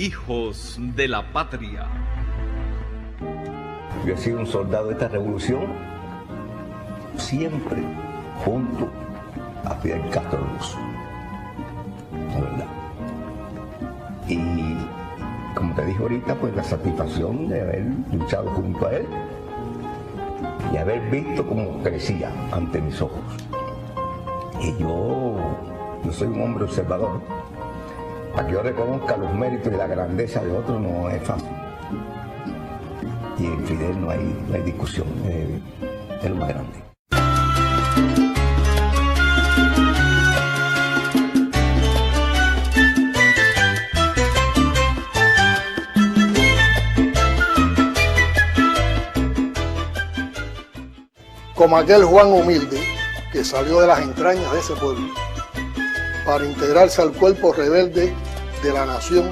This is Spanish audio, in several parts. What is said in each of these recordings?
hijos de la patria. Yo he sido un soldado de esta revolución, siempre junto a Fidel Castro Luz, la verdad. Y como te dije ahorita, pues la satisfacción de haber luchado junto a él y haber visto cómo crecía ante mis ojos. Y yo soy un hombre observador. Para que yo reconozca los méritos y la grandeza de otros no es fácil. Y en Fidel no hay discusión, es lo más grande. Como aquel Juan humilde que salió de las entrañas de ese pueblo para integrarse al cuerpo rebelde de la nación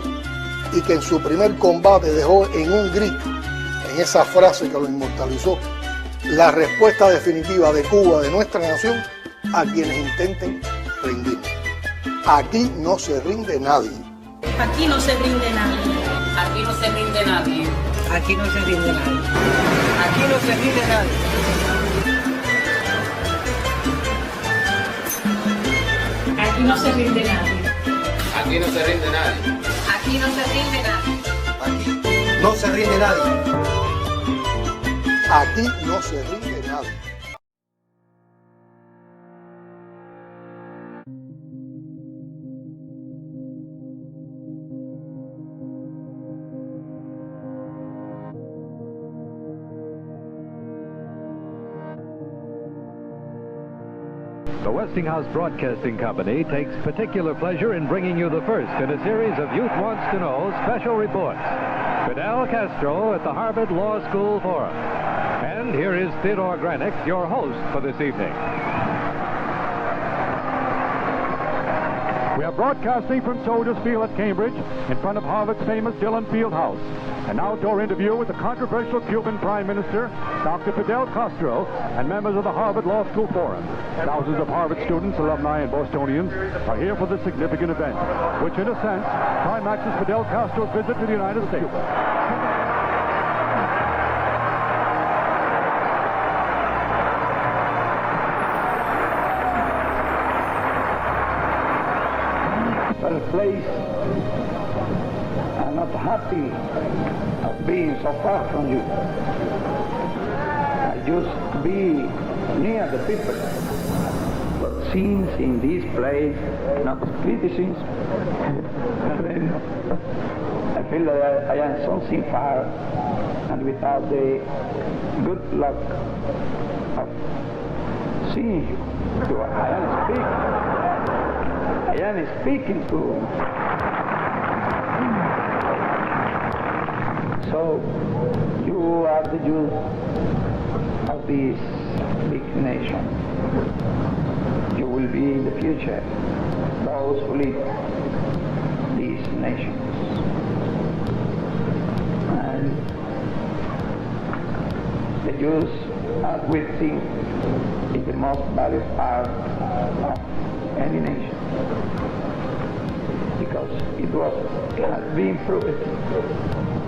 y que en su primer combate dejó en un grito, en esa frase que lo inmortalizó, la respuesta definitiva de Cuba, de nuestra nación, a quienes intenten rendir. Aquí no se rinde nadie. Aquí no se rinde nadie. Aquí no se rinde nadie. Aquí no se rinde nadie. Aquí no se rinde nadie. Aquí no se rinde nadie. Aquí no se rinde nadie. Aquí no se rinde nadie. Aquí no se rinde nadie. Aquí no se rinde nadie. The Westinghouse Broadcasting Company takes particular pleasure in bringing you the first in a series of Youth Wants to Know special reports. Fidel Castro at the Harvard Law School Forum. And here is Theodore Granick, your host for this evening. We are broadcasting from Soldiers Field at Cambridge in front of Harvard's famous Dillon Field House. And now to our interview with the controversial Cuban Prime Minister, Dr. Fidel Castro, and members of the Harvard Law School Forum. Thousands of Harvard students, alumni, and Bostonians are here for this significant event, which in a sense climaxes Fidel Castro's visit to the United States. Well, please, I'm not happy of being so far from you. I used to be near the people. But since in this place, not criticism, then I feel that I am something far, and without the good luck of seeing you, I am speaking to. So you are the youth of this big nation. You will be in the future those who lead these nations. And the youth, as we think, is the most valuable part of any nation. Because it has been proven,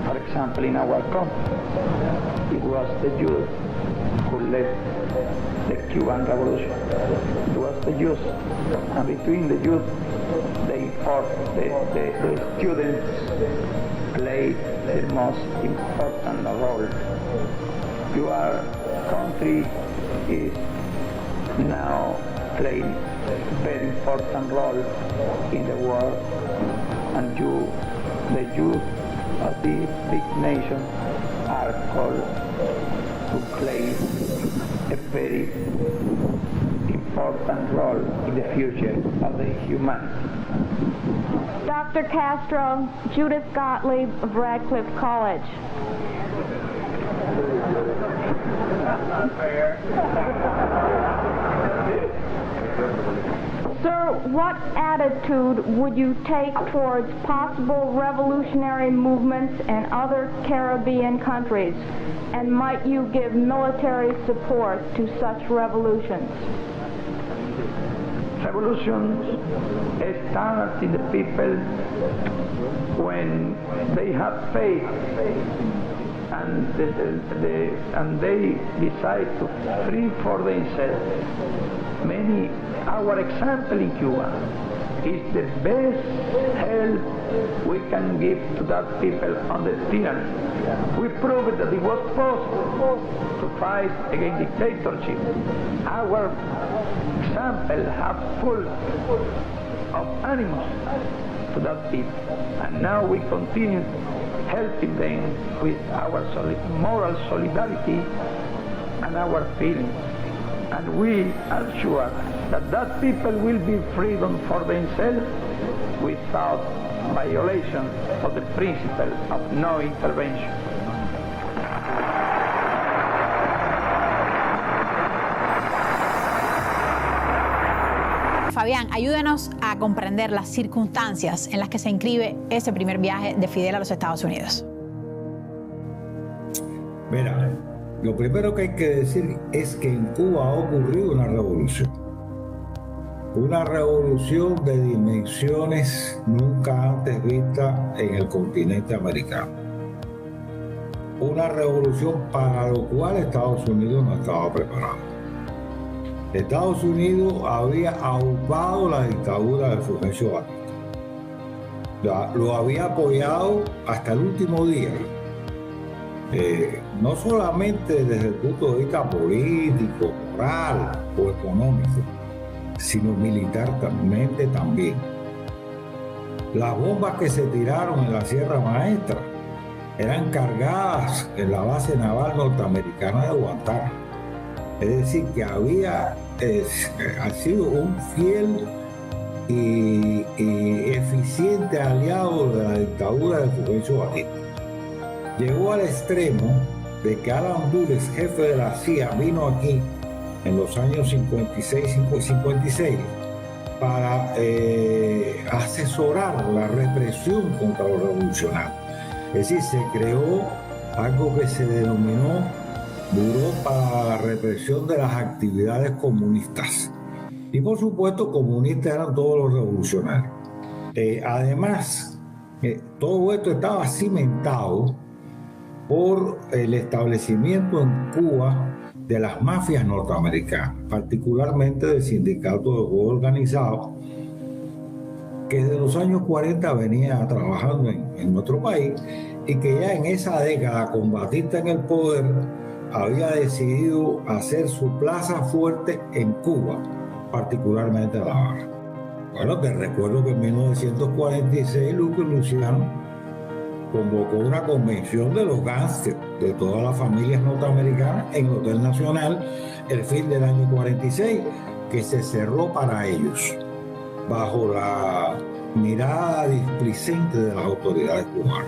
for example, in our country, it was the youth who led the Cuban Revolution. It was the youth, and between the youth, the students played the most important role. Your country is now playing a very important role in the world, and you, the youth of this big nation, are called to play a very important role in the future of the humanity. Dr. Castro, Judith Gottlieb of Radcliffe College. Sir, what attitude would you take towards possible revolutionary movements in other Caribbean countries? And might you give military support to such revolutions? revolutions start in the people when they have faith and they decide to free for themselves. Our example in Cuba is the best help we can give to that people under tyranny. We proved that it was possible to fight against dictatorship. Our example have full of animus to that people, and now we continue helping them with our moral solidarity and our feelings. And we are sure that people will be freedom for themselves without violation of the principle of no intervention. Fabián, ayúdenos a comprender las circunstancias en las que se inscribe ese primer viaje de Fidel a los Estados Unidos. Mira, lo primero que hay que decir es que en Cuba ha ocurrido una revolución de dimensiones nunca antes vistas en el continente americano. Una revolución para lo cual Estados Unidos no estaba preparado. Estados Unidos había aupado la dictadura de Fulgencio Batista. Lo había apoyado hasta el último día. No solamente desde el punto de vista político, moral o económico, sino militarmente también. Las bombas que se tiraron en la Sierra Maestra eran cargadas en la base naval norteamericana de Guantánamo. Es decir, que ha sido un fiel y eficiente aliado de la dictadura de Fulgencio Batista. Llegó al extremo de que Alan Dulles, jefe de la CIA, vino aquí en los años 56 para asesorar la represión contra los revolucionarios. Es decir, se creó algo que se denominó Buró para la Represión de las Actividades Comunistas. Y por supuesto, comunistas eran todos los revolucionarios. Además, todo esto estaba cimentado por el establecimiento en Cuba de las mafias norteamericanas, particularmente del sindicato de juego organizado, que desde los años 40 venía trabajando en nuestro país y que ya en esa década, con Batista en el poder, había decidido hacer su plaza fuerte en Cuba, particularmente en La Habana. Bueno, te recuerdo que en 1946 Luque Luciano convocó una convención de los gángsters de todas las familias norteamericanas en el Hotel Nacional el fin del año 46, que se cerró para ellos, bajo la mirada displicente de las autoridades cubanas.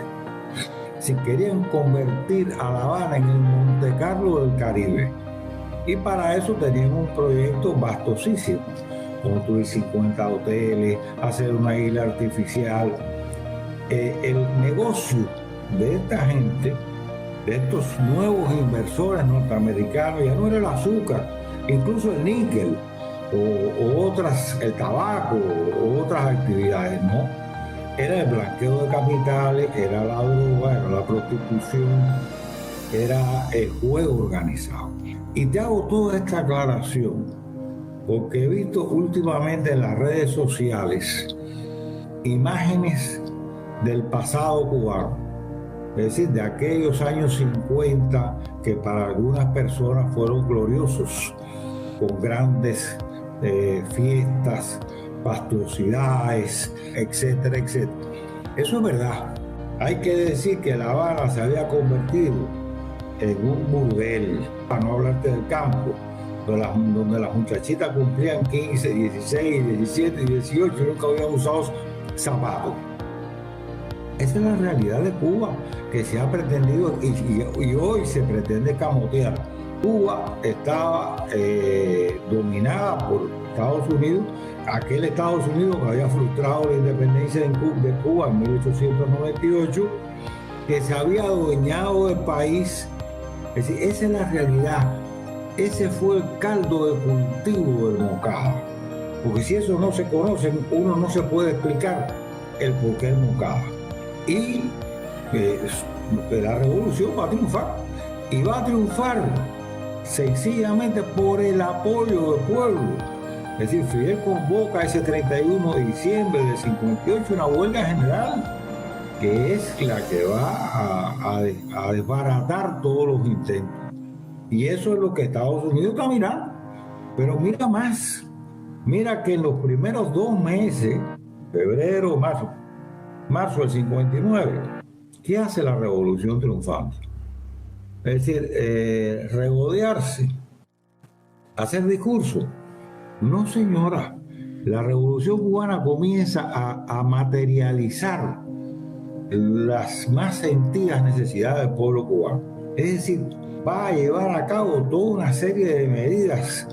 Si querían convertir a La Habana en el Monte Carlo del Caribe. Y para eso tenían un proyecto vastosísimo, construir 50 hoteles, hacer una isla artificial. El negocio de esta gente, de estos nuevos inversores norteamericanos, ya no era el azúcar, incluso el níquel, o otras, el tabaco, o otras actividades, ¿no? Era el blanqueo de capitales, era la droga, era la prostitución, era el juego organizado. Y te hago toda esta aclaración porque he visto últimamente en las redes sociales imágenes del pasado cubano, es decir, de aquellos años 50 que para algunas personas fueron gloriosos, con grandes fiestas, fastuosidades, etcétera, etcétera. Eso es verdad. Hay que decir que La Habana se había convertido en un burdel, para no hablarte del campo, donde las muchachitas cumplían 15, 16, 17 y 18 y nunca habían usado zapatos. Esa es la realidad de Cuba, que se ha pretendido y hoy se pretende camotear. Cuba estaba dominada por Estados Unidos, aquel Estados Unidos que había frustrado la independencia de Cuba en 1898, que se había adueñado del país. Es decir, esa es la realidad. Ese fue el caldo de cultivo del Moncada. porque si eso no se conoce, uno no se puede explicar el por qué el Moncada. Y la revolución va a triunfar, y va a triunfar sencillamente por el apoyo del pueblo. Es decir, Fidel convoca ese 31 de diciembre del 58 una huelga general, que es la que va a desbaratar todos los intentos. Y eso es lo que Estados Unidos está mirando. Pero mira más, mira que en los primeros 2 meses, febrero, marzo del 59, ¿qué hace la revolución triunfante? Es decir, regodearse, hacer discursos. No, señora, la revolución cubana comienza a materializar las más sentidas necesidades del pueblo cubano. Es decir, va a llevar a cabo toda una serie de medidas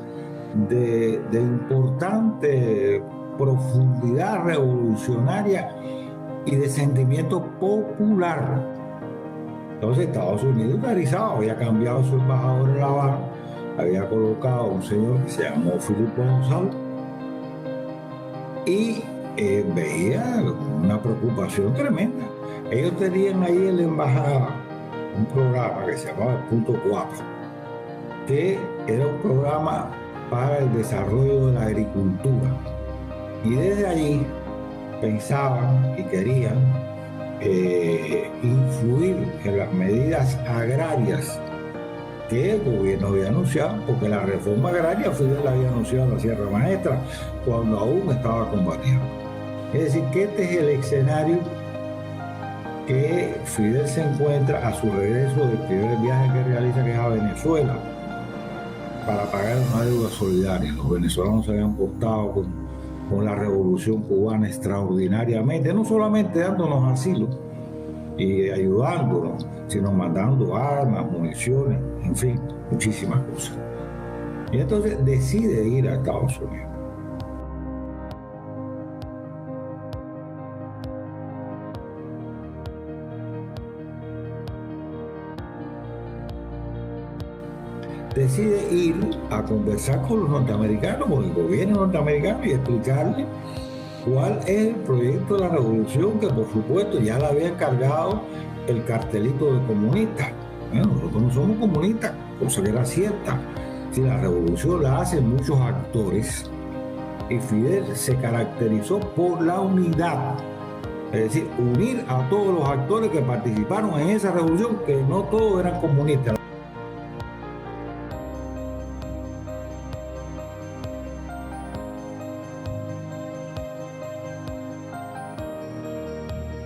de importante profundidad revolucionaria y de sentimiento popular. Entonces Estados Unidos organizado, había cambiado su embajador en La Habana, había colocado a un señor que se llamó Filipo González y veía una preocupación tremenda. Ellos tenían ahí en la embajada un programa que se llamaba el Punto 4, que era un programa para el desarrollo de la agricultura. Y desde allí pensaban y querían influir en las medidas agrarias que el gobierno había anunciado, porque la reforma agraria Fidel la había anunciado en la Sierra Maestra cuando aún estaba combatiendo. Es decir, que este es el escenario que Fidel se encuentra a su regreso del primer viaje que realiza, que es a Venezuela, para pagar una deuda solidaria. Los venezolanos se habían portado con la revolución cubana extraordinariamente, no solamente dándonos asilo y ayudándonos, sino mandando armas, municiones, en fin, muchísimas cosas. Y entonces decide ir a Estados Unidos. Decide ir a conversar con los norteamericanos, con el gobierno norteamericano, y explicarle cuál es el proyecto de la revolución, que por supuesto ya le había encargado el cartelito de comunistas. Bueno, nosotros no somos comunistas, cosa que era cierta. Si la revolución la hacen muchos actores, y Fidel se caracterizó por la unidad, es decir, unir a todos los actores que participaron en esa revolución, que no todos eran comunistas.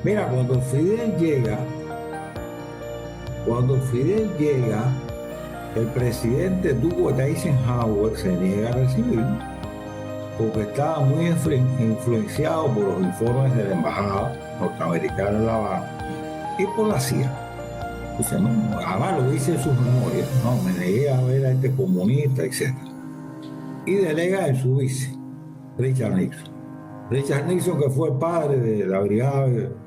Mira, cuando Fidel llega, el presidente Dwight Eisenhower se niega a recibirlo, porque estaba muy influenciado por los informes de la embajada norteamericana en La Habana y por la CIA. Dice, no, además lo dice en sus memorias, no, me negué a ver a este comunista, etc. Y delega en su vice, Richard Nixon. Richard Nixon, que fue el padre de la brigada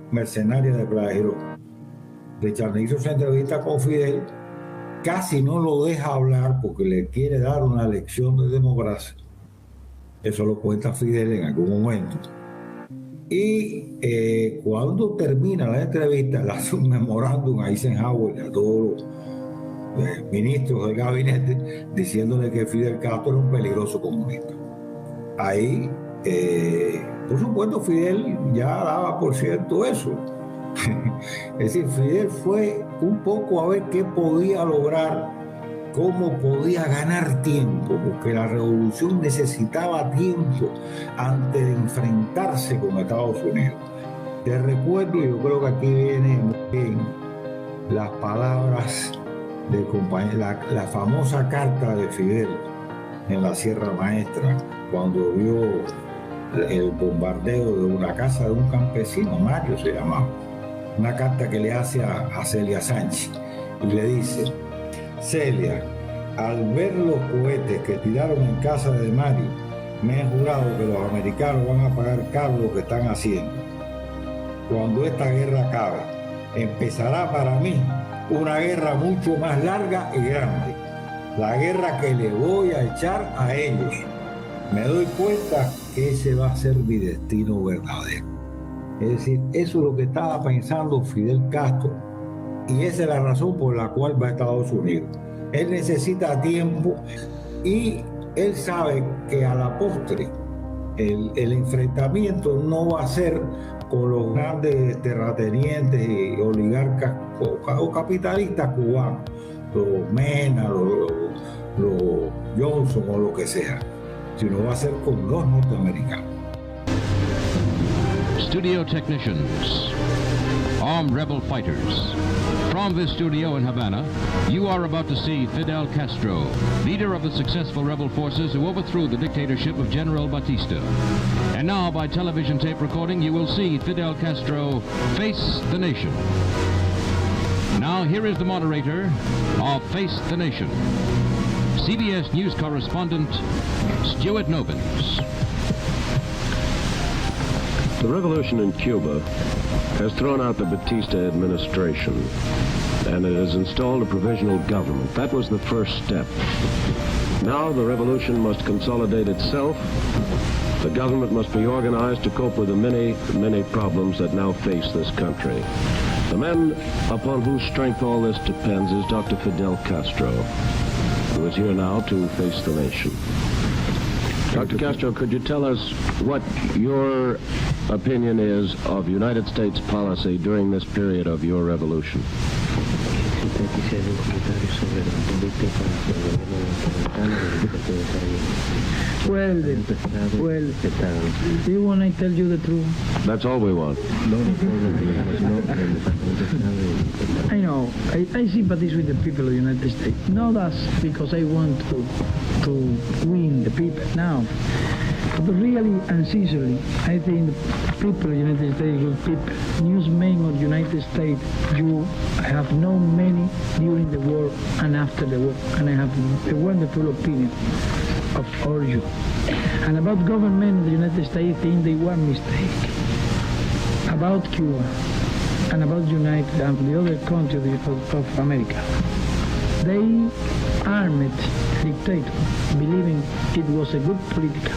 mercenaria de Playa Girón. Richard Nixon se entrevista con Fidel, casi no lo deja hablar porque le quiere dar una lección de democracia. Eso lo cuenta Fidel en algún momento. Y cuando termina la entrevista, le hace un memorándum a Eisenhower y a todos los ministros del gabinete, diciéndole que Fidel Castro era un peligroso comunista. Ahí, por supuesto, Fidel ya daba por cierto eso. Es decir, Fidel fue un poco a ver qué podía lograr, cómo podía ganar tiempo, porque la revolución necesitaba tiempo antes de enfrentarse con Estados Unidos. Te recuerdo, y yo creo que aquí viene muy bien, las palabras del compañero, la famosa carta de Fidel en la Sierra Maestra, cuando vio el bombardeo de una casa de un campesino, Mario se llamaba, una carta que le hace a Celia Sánchez, y le dice: Celia, al ver los cohetes que tiraron en casa de Mario, me he jurado que los americanos van a pagar caro lo que están haciendo. Cuando esta guerra acabe, empezará para mí una guerra mucho más larga y grande, la guerra que le voy a echar a ellos. me doy cuenta que ese va a ser mi destino verdadero. Es decir, eso es lo que estaba pensando Fidel Castro y esa es la razón por la cual va a Estados Unidos. Él necesita tiempo y él sabe que a la postre el enfrentamiento no va a ser con los grandes terratenientes y oligarcas o capitalistas cubanos, los Mena, los Johnson o lo que sea, sino va a ser con los norteamericanos. Studio technicians, armed rebel fighters. From this studio in Havana, you are about to see Fidel Castro, leader of the successful rebel forces who overthrew the dictatorship of General Batista. And now, by television tape recording, you will see Fidel Castro face the nation. Now, here is the moderator of Face the Nation, CBS News correspondent Stuart Novins. The revolution in Cuba has thrown out the Batista administration, and it has installed a provisional government. That was the first step. Now the revolution must consolidate itself. The government must be organized to cope with the many problems that now face this country. The man upon whose strength all this depends is Dr. Fidel Castro, who is here now to face the nation. Dr. Castro, could you tell us what your opinion is of United States policy during this period of your revolution? Well, do you want I tell you the truth? That's all we want. I know, I sympathize with the people of the United States. Not us, because I want to win the people now. But really and sincerely, I think the people of the United States, good people, newsmen of the United States, you have known many during the war and after the war, and I have a wonderful opinion of all you. And about government of the United States, I think they were mistake. About Cuba and about United and the other countries of America, they armed dictator, believing it was a good political,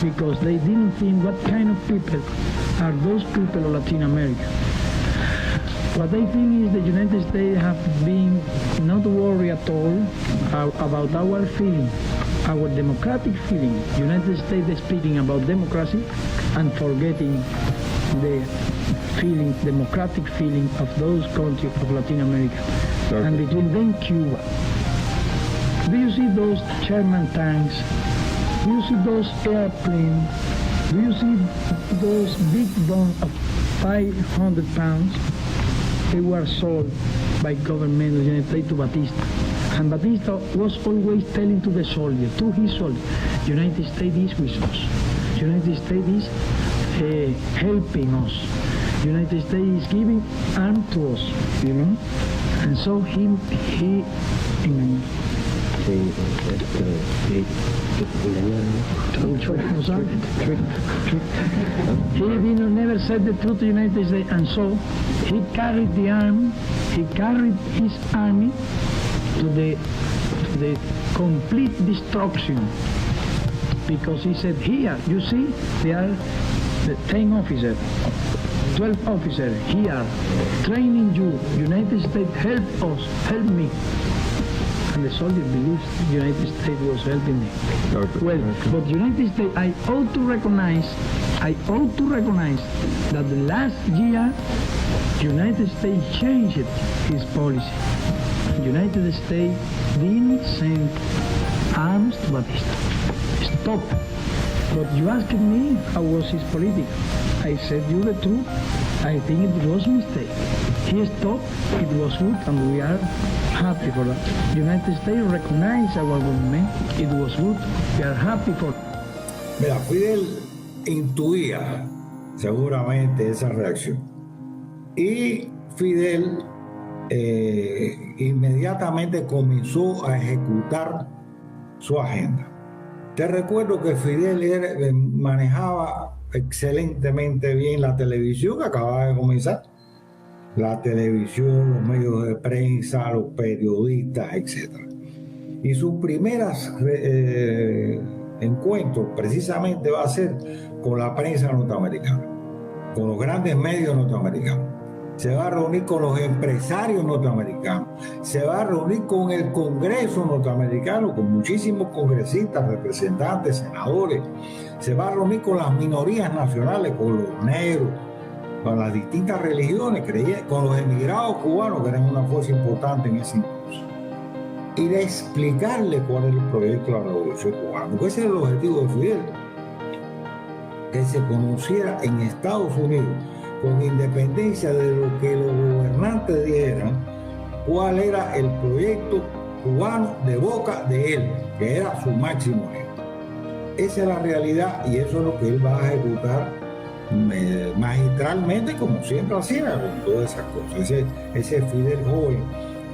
because they didn't think what kind of people are those people of Latin America. What I think is the United States have been not worried at all about our feeling, our democratic feeling. United States is speaking about democracy and forgetting the feeling, democratic feeling of those countries of Latin America. Okay. And between them, Cuba. Do you see those Sherman tanks? Do you see those airplanes? Do you see those big guns of 500 pounds? They were sold by government of the United States to Batista. And Batista was always telling to the soldier, to his soldier, United States is with us. United States is helping us. United States is giving arms to us, you know? And so he never said the truth to the United States, and so he carried the arm, he carried his army to the complete destruction, because he said, here, you see, there are the 10 officers, 12 officers here, training you, United States, help us, help me. And the soldier believes the United States was helping me. Okay. Well, but United States, I ought to recognize that the last year, United States changed its policy. United States didn't send arms to Batista. Stop. But you asked me how was his policy. I said you the truth. I think it was a mistake. He stopped, it was good, and we are happy for that. United States recognized our government, it was good, we are happy for that. Mira, Fidel intuía seguramente esa reacción. Y Fidel inmediatamente comenzó a ejecutar su agenda. Te recuerdo que Fidel manejaba excelentemente bien la televisión que acababa de comenzar. La televisión, los medios de prensa, los periodistas, etc. Y sus primeras encuentro precisamente va a ser con la prensa norteamericana, con los grandes medios norteamericanos. Se va a reunir con los empresarios norteamericanos, se va a reunir con el Congreso norteamericano, con muchísimos congresistas, representantes, senadores, se va a reunir con las minorías nacionales, con los negros, con las distintas religiones, con los emigrados cubanos, que eran una fuerza importante en ese impulso, y de explicarle cuál es el proyecto de la Revolución Cubana, porque ese era el objetivo de Fidel, que se conociera en Estados Unidos, con independencia de lo que los gobernantes dijeran, cuál era el proyecto cubano de boca de él, que era su máximo héroe. Esa es la realidad y eso es lo que él va a ejecutar magistralmente, como siempre hacía con todas esas cosas. Ese Fidel joven,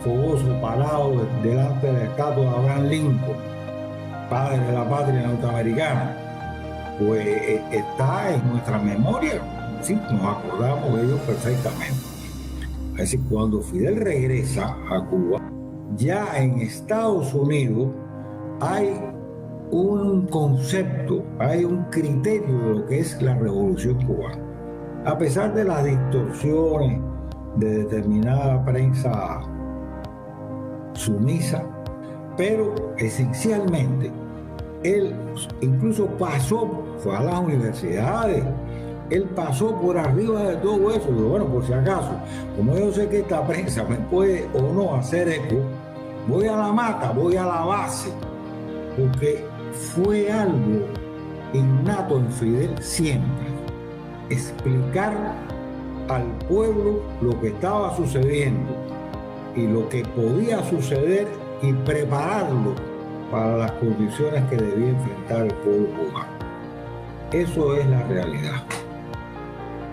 fogoso, parado delante de la estatua de Abraham Lincoln, padre de la patria norteamericana, pues está en nuestra memoria. Sí, nos acordamos de ellos perfectamente. Es decir, cuando Fidel regresa a Cuba, ya en Estados Unidos hay un concepto, hay un criterio de lo que es la Revolución Cubana. A pesar de las distorsiones de determinada prensa sumisa, pero esencialmente él incluso fue a las universidades, él pasó por arriba de todo eso. Pero bueno, por si acaso, como yo sé que esta prensa me puede o no hacer eco, voy a la mata, voy a la base, porque fue algo innato en Fidel siempre, explicar al pueblo lo que estaba sucediendo y lo que podía suceder y prepararlo para las condiciones que debía enfrentar el pueblo cubano. Eso es la realidad.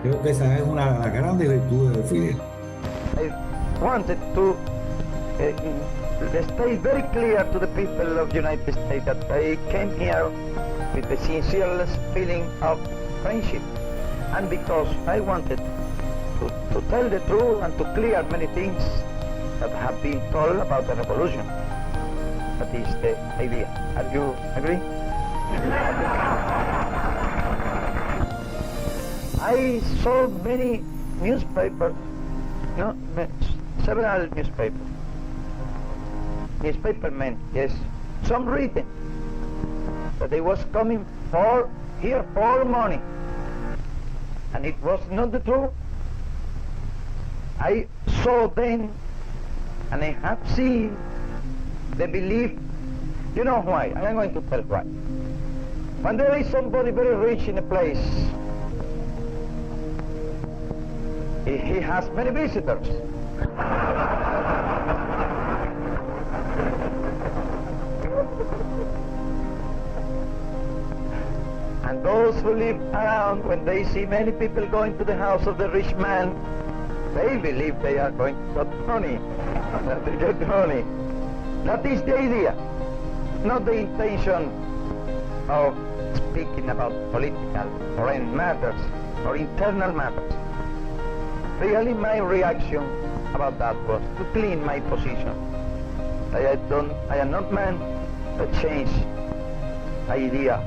Creo que esa es una de las grandes virtudes de Fidel. I wanted to state very clear to the people of the United States that I came here with the sincerest feeling of friendship, and because I wanted to tell the truth and to clear many things that have been told about the revolution. That is the idea. Are you agree? I saw many newspapers, several newspapermen, yes, some written that they was coming here for money, and it was not the truth. I saw them, and I have seen the belief. You know why? I am going to tell why. When there is somebody very rich in a place, he has many visitors. And those who live around, when they see many people going to the house of the rich man, they believe they are going to get money. To get money. That is the idea, not the intention of speaking about political foreign matters or internal matters. Really, my reaction about that was to clean my position. I am not man to change idea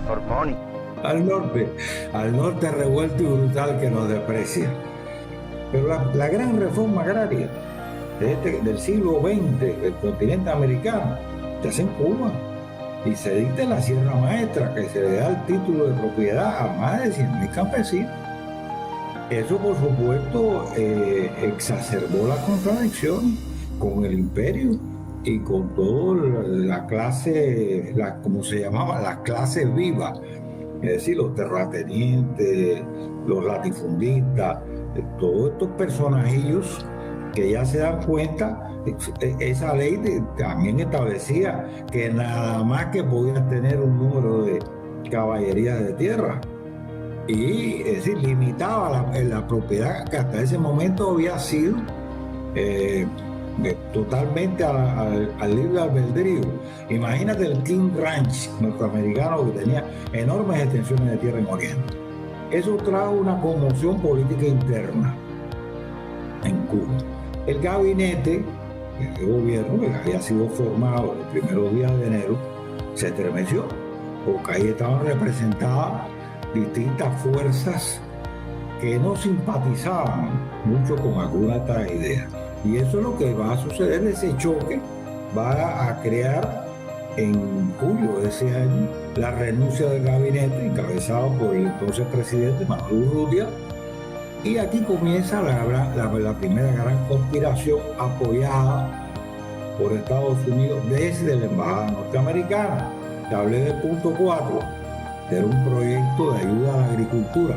or money. Al norte revuelto y brutal que nos desprecia. Pero la gran reforma agraria del siglo XX del continente americano se hace en Cuba y se dicta en la Sierra Maestra, que se le da el título de propiedad a más de 100,000 campesinos. Eso, por supuesto, exacerbó la contradicción con el imperio y con toda la clase, como se llamaba, la clase viva, es decir, los terratenientes, los latifundistas, todos estos personajillos que ya se dan cuenta. Esa ley también establecía que nada más que podían tener un número de caballerías de tierra. Y es decir, limitaba la propiedad que hasta ese momento había sido totalmente al libre albedrío. Imagínate el King Ranch norteamericano que tenía enormes extensiones de tierra en Oriente. Eso trajo una conmoción política interna en Cuba. El gabinete de gobierno, que había sido formado los primeros días de enero, se estremeció porque ahí estaban representadas distintas fuerzas que no simpatizaban mucho con alguna de estas ideas. Y eso es lo que va a suceder, ese choque va a crear en julio de ese año la renuncia del gabinete encabezado por el entonces presidente Manuel Urrutia, y aquí comienza la primera gran conspiración apoyada por Estados Unidos desde la embajada norteamericana. Te hablé del punto 4, que era un proyecto de ayuda a la agricultura.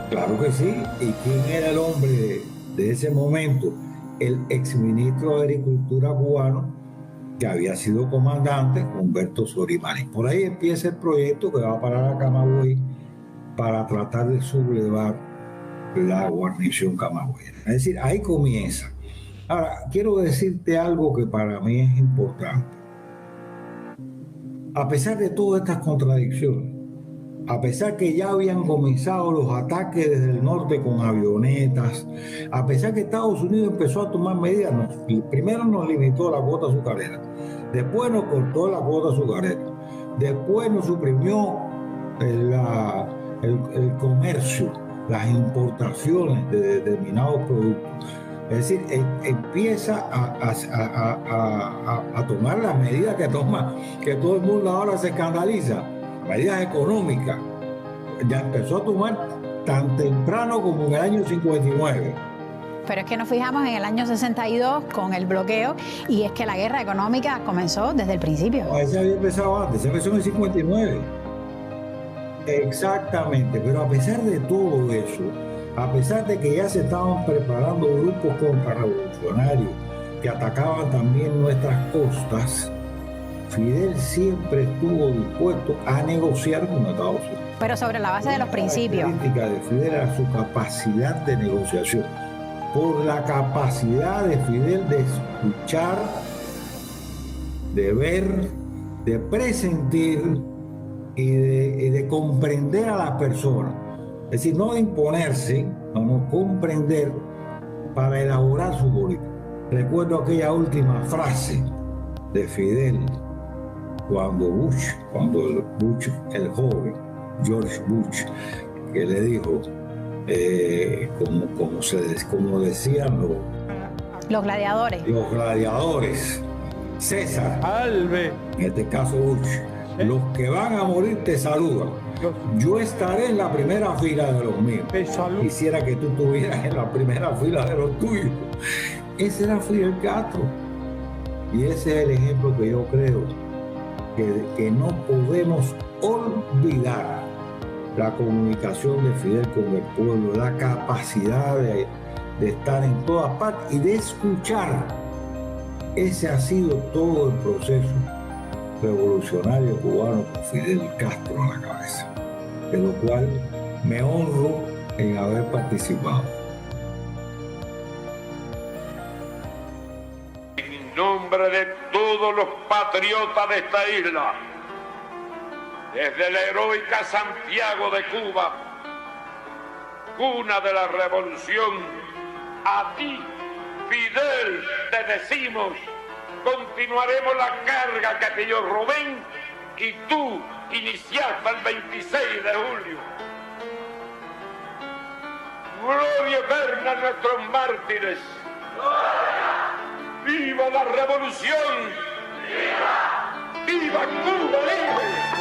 Claro que sí. ¿Y quién era el hombre de ese momento? El exministro de Agricultura cubano, que había sido comandante, Humberto Sorimari. Por ahí empieza el proyecto que va a parar a Camagüey para tratar de sublevar la guarnición camagüeyana. Es decir, ahí comienza. Ahora, quiero decirte algo que para mí es importante. A pesar de todas estas contradicciones, a pesar que ya habían comenzado los ataques desde el norte con avionetas, a pesar que Estados Unidos empezó a tomar medidas, primero nos limitó la cuota azucarera, después nos cortó la cuota azucarera, después nos suprimió el comercio, las importaciones de determinados productos. Es decir, empieza a tomar las medidas que toma, que todo el mundo ahora se escandaliza, medidas económicas. Ya empezó a tomar tan temprano como en el año 59. Pero es que nos fijamos en el año 62 con el bloqueo, y es que la guerra económica comenzó desde el principio. No, ese había empezado antes, se empezó en el 59. Exactamente, pero a pesar de todo eso, a pesar de que ya se estaban preparando grupos contrarrevolucionarios que atacaban también nuestras costas, Fidel siempre estuvo dispuesto a negociar con Estados Unidos. Pero sobre la base de los principios. La característica de Fidel era su capacidad de negociación, por la capacidad de Fidel de escuchar, de ver, de presentir y de comprender a las personas. Es decir, no de imponerse, sino comprender para elaborar su política. Recuerdo aquella última frase de Fidel cuando Bush, el joven, George Bush, que le dijo, como decían los gladiadores. Los gladiadores. César, Alve, en este caso Bush, los que van a morir te saludan. Yo estaré en la primera fila de los míos. Quisiera que tú estuvieras en la primera fila de los tuyos. Ese era Fidel Castro. Y ese es el ejemplo que yo creo que no podemos olvidar. La comunicación de Fidel con el pueblo, la capacidad de estar en todas partes y de escuchar. Ese ha sido todo el proceso revolucionario cubano con Fidel Castro a la cabeza, de lo cual me honro en haber participado. En nombre de todos los patriotas de esta isla, desde la heroica Santiago de Cuba, cuna de la revolución, a ti, Fidel, te decimos: continuaremos la carga que aquellos Rubén y tú iniciaste el 26 de julio. Gloria eterna a nuestros mártires. ¡Viva la revolución! ¡Viva! ¡Viva Cuba libre!